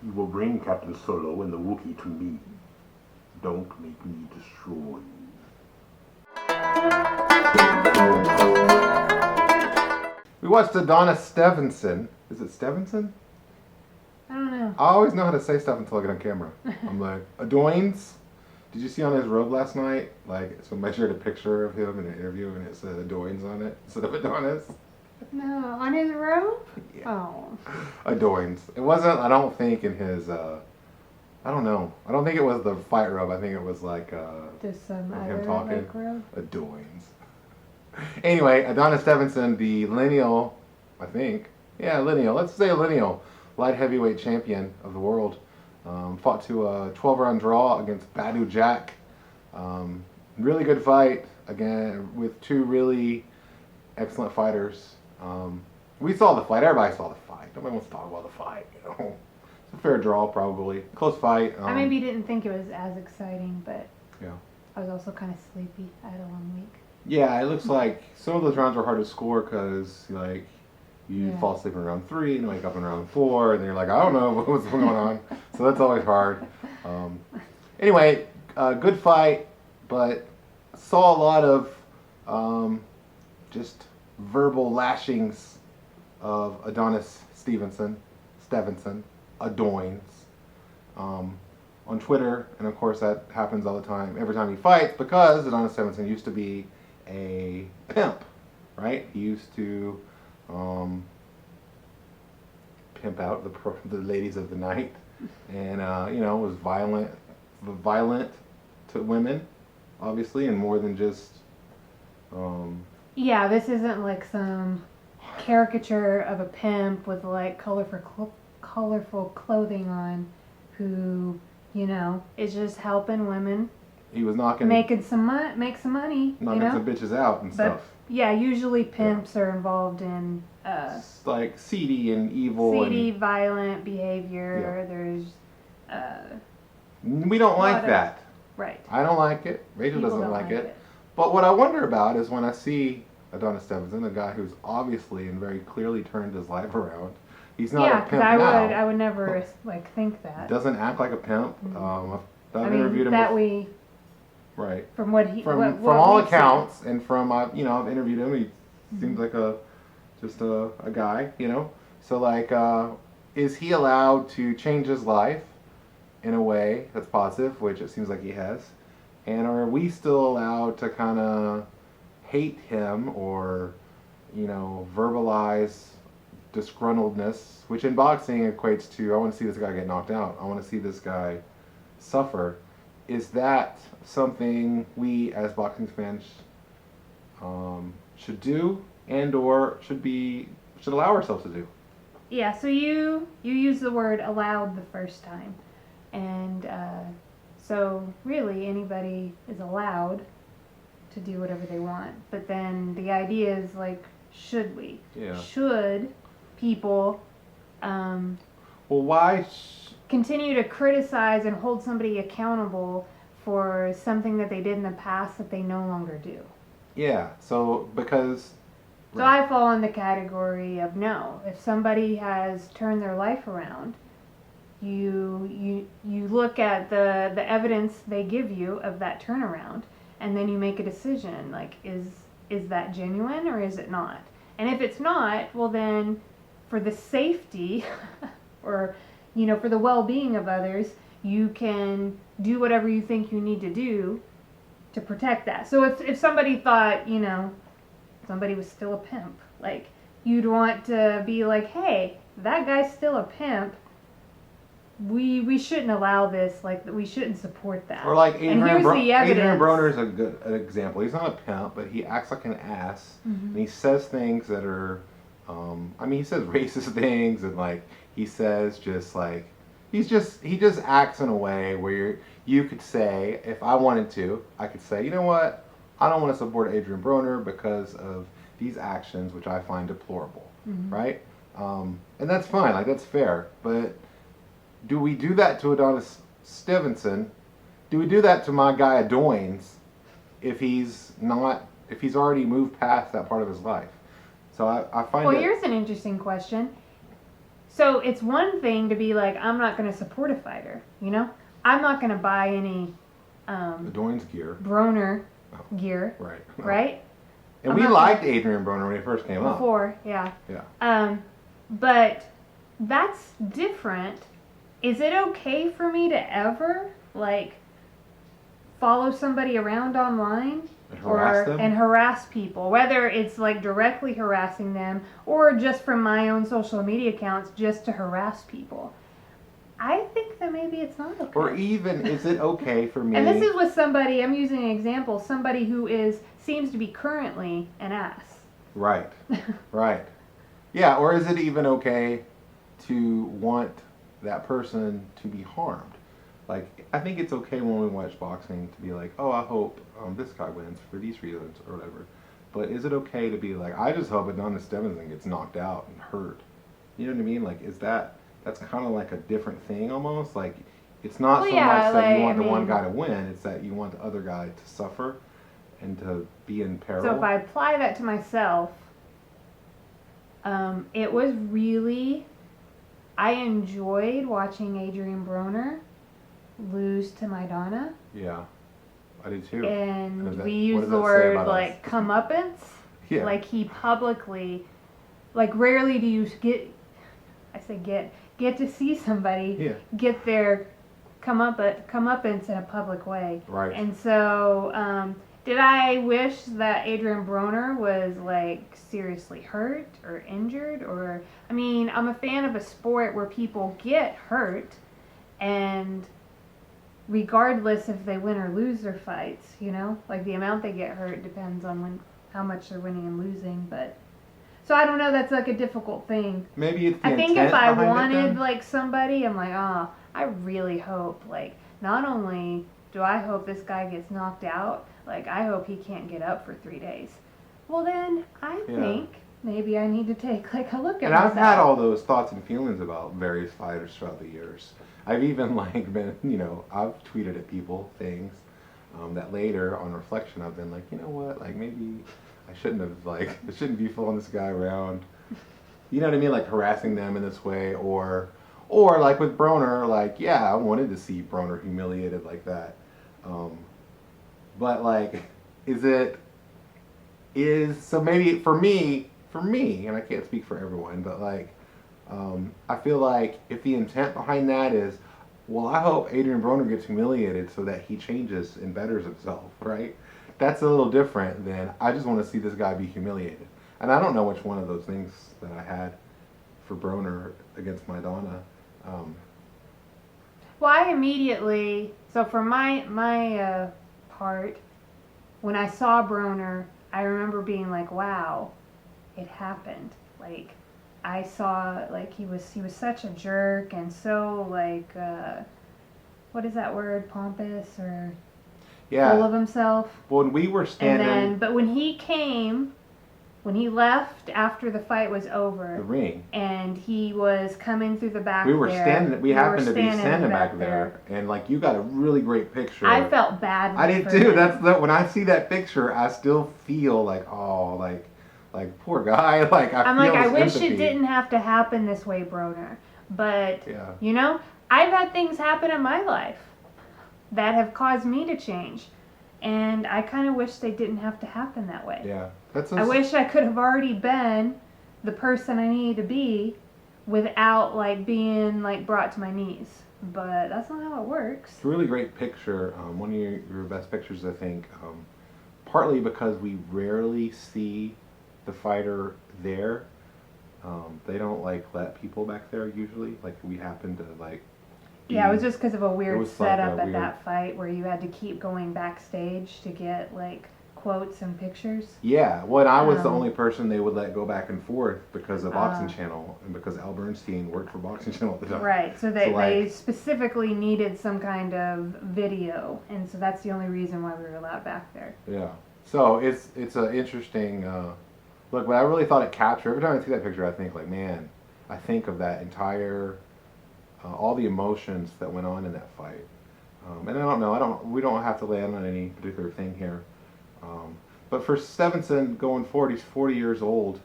You will bring Captain Solo and the Wookiee to me. Don't make me destroy you. We watched Adonis Stevenson. Is it Stevenson? I don't know. I always know how to say stuff until I get on camera. I'm like, Adonis? Did you see on his robe last night? Like, somebody shared a picture of him in an interview and it said Adonis on it instead of Adonis. No, on his robe? Yeah. Oh. Adonis. It wasn't, I don't think, in his, I don't know. I don't think it was the fight robe. I think it was like, Just some like other him talking. like robe? Adonis. Anyway, Adonis Stevenson, the lineal, I think. Yeah, lineal. Let's say lineal. Light heavyweight champion of the world. Fought to a 12-round draw against Badu Jack. Really good fight, again, with two really excellent fighters. We saw the fight. Everybody saw the fight. Nobody wants to talk about the fight, you know. It's a fair draw, probably. Close fight. I maybe didn't think it was as exciting, but yeah. I was also kind of sleepy. I had a long week. Yeah, it looks like some of those rounds were hard to score because, like, you fall asleep in round 3 and wake up in round 4, and then you're like, I don't know what's going on. So that's always hard. Anyway, good fight, but saw a lot of just verbal lashings of Adonis Stevenson, Adoins, on Twitter, and of course that happens all the time, every time he fights, because Adonis Stevenson used to be a pimp, right? He used to pimp out the ladies of the night, and you know, was violent to women, obviously, and more than just. Yeah, this isn't like some caricature of a pimp with like colorful clothing on, who, you know, is just helping women. He was make some money, knocking you know? some bitches out and stuff. Yeah, usually pimps are involved in like seedy and evil, violent behavior. There's we don't like that. Right. I don't like it. Rachel People doesn't don't like it. But what I wonder about is when I see Adonis Stevenson, a guy who's obviously and very clearly turned his life around. He's not a pimp now. I would never like think that. Doesn't act like a pimp. Mm-hmm. I've interviewed him. Right. From what he from all accounts, and from I've interviewed him. He seems like just a guy, you know. So like, is he allowed to change his life in a way that's positive, which it seems like he has, and are we still allowed to kind of hate him or, you know, verbalize disgruntledness, which in boxing equates to I want to see this guy get knocked out. I want to see this guy suffer. Is that something we as boxing fans should do and or should allow ourselves to do? Yeah, so you use the word allowed the first time, and so really anybody is allowed to do whatever they want. But then the idea is like, should we? Yeah. Should people well, why continue to criticize and hold somebody accountable for something that they did in the past that they no longer do? Yeah, so because... So I fall in the category of no. If somebody has turned their life around, you look at the evidence they give you of that turnaround, and then you make a decision, like, is that genuine or is it not? And if it's not, well then, for the safety or, you know, for the well-being of others, you can do whatever you think you need to do to protect that. So if somebody thought, you know, somebody was still a pimp, like, you'd want to be like, hey, that guy's still a pimp. We shouldn't allow this, like, we shouldn't support that. Or like Adrian Adrian Broner's an example. He's not a pimp, but he acts like an ass, and he says things that are, I mean, he says racist things, and like he says just like he just acts in a way where you could say, if I wanted to, I could say, you know what, I don't want to support Adrian Broner because of these actions, which I find deplorable, right? And that's fine, like that's fair, but do we do that to Adonis Stevenson? Do we do that to my guy Adoins if he's already moved past that part of his life? So I find Well, here's an interesting question. So it's one thing to be like, I'm not going to support a fighter, you know? I'm not going to buy any Adonis gear. Broner gear, Right. right? And I'm we not liked Adrian Broner when he first came up. Before, yeah. Yeah. But that's different. Is it okay for me to ever, like, follow somebody around online? And harass them? And harass people, whether it's like directly harassing them or just from my own social media accounts just to harass people. I think that maybe it's not okay. Or even, is it okay for me? And this is with somebody, I'm using an example, somebody who seems to be currently an ass. Right. Right. Yeah, or is it even okay to want that person to be harmed? Like, I think it's okay when we watch boxing to be like, oh, I hope this guy wins for these reasons or whatever. But is it okay to be like, I just hope Adonis Stevenson gets knocked out and hurt? You know what I mean? Like, that's kind of like a different thing almost. Like, it's not Well, so yeah, much that like, you want I the one mean- guy to win, it's that you want the other guy to suffer and to be in peril. So if I apply that to myself, it was really, I enjoyed watching Adrian Broner lose to Maidana. Yeah, I did too. And What we use does the that say word about us? like comeuppance. Yeah. Like he publicly, like rarely do you get to see somebody Yeah. get their comeuppance in a public way. Right. And so, did I wish that Adrian Broner was like seriously hurt or injured? Or, I mean, I'm a fan of a sport where people get hurt, and regardless if they win or lose their fights, you know, like the amount they get hurt depends on how much they're winning and losing. But so I don't know. That's like a difficult thing. Maybe it's the I think intent if I behind it wanted then. like somebody, I'm like, oh, I really hope like not only do I hope this guy gets knocked out, like I hope he can't get up for 3 days. Well then, I Yeah. think maybe I need to take like a look at And myself. I've had all those thoughts and feelings about various fighters throughout the years. I've even like been, you know, I've tweeted at people things that later on reflection I've been like, you know what, like maybe I shouldn't have like, I shouldn't be following this guy around. You know what I mean? Like harassing them in this way, or like with Broner, like yeah, I wanted to see Broner humiliated like that. But like, so maybe for me, and I can't speak for everyone, but like, I feel like if the intent behind that is, well, I hope Adrian Broner gets humiliated so that he changes and betters himself, right? That's a little different than I just want to see this guy be humiliated. And I don't know which one of those things that I had for Broner against Maidana. Well, I immediately, so for my part, when I saw Broner, I remember being like, wow, it happened. Like, I saw, like, he was such a jerk and so, like, what is that word, pompous or Yeah. full of himself. When we were And standing then, but when he left after the fight was the over, ring, and he was coming through the back we were there, standing. We happened to be standing standing back there, and like you got a really great picture. I felt bad. I did for too. him. When I see that picture, I still feel like, oh, like poor guy. Like I'm feel like, I his wish empathy. it didn't have to happen this way, Broner. But Yeah. you know, I've had things happen in my life that have caused me to change, and I kind of wish they didn't have to happen that way. Yeah, that's. I wish I could have already been the person I needed to be without like being like brought to my knees. But that's not how it works. It's a really great picture. One of your best pictures, I think. Partly because we rarely see the fighter there. They don't like let people back there usually. Like we happen to like. Yeah, it was just because of a It weird was like a setup at weird- that fight where you had to keep going backstage to get like quotes and pictures. Yeah, well, I was the Um, only person they would let go back and forth because of Boxing Ah. Channel and because Al Bernstein worked for Boxing Channel at the time. Right, so they, So, like- they specifically needed some kind of video, and so that's the only reason why we were allowed back there. Yeah. So it's an interesting look, but I really thought it captured. Every time I see that picture, I think like, man, I think of that entire all the emotions that went on in that fight. And I don't know. We don't have to land on any particular thing here. But for Stevenson going forward, he's 40 years old.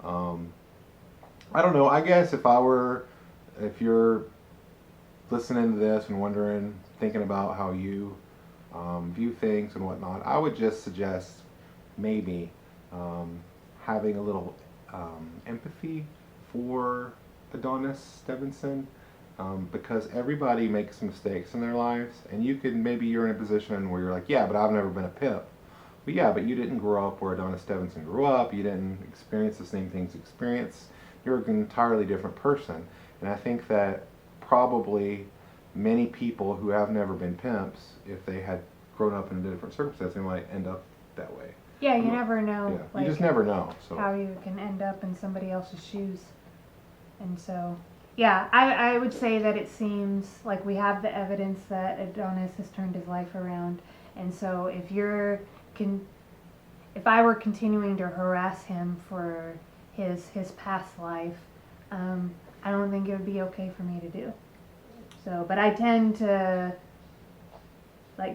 I don't know. I guess if I were if you're listening to this and wondering, thinking about how you view things and whatnot, I would just suggest maybe having a little empathy for Adonis Stevenson, because everybody makes mistakes in their lives, and maybe you're in a position where you're like, yeah, but I've never been a pimp. But yeah, but you didn't grow up where Adonis Stevenson grew up. You didn't experience the same things he experienced. You're an entirely different person. And I think that probably many people who have never been pimps, if they had grown up in a different circumstance, they might end up that way. Yeah, you never know. Yeah, like, you just never know. So how you can end up in somebody else's shoes. And so, yeah, I would say that it seems like we have the evidence that Adonis has turned his life around. And so if I were continuing to harass him for his past life, I don't think it would be okay for me to do. So, but I tend to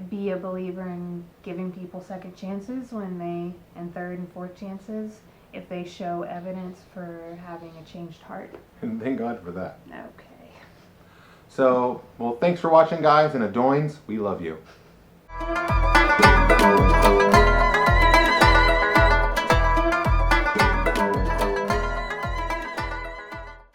be a believer in giving people second chances and third and fourth chances if they show evidence for having a changed heart. and thank God for that. Okay. So, well, thanks for watching, guys, and Adonis, we love you.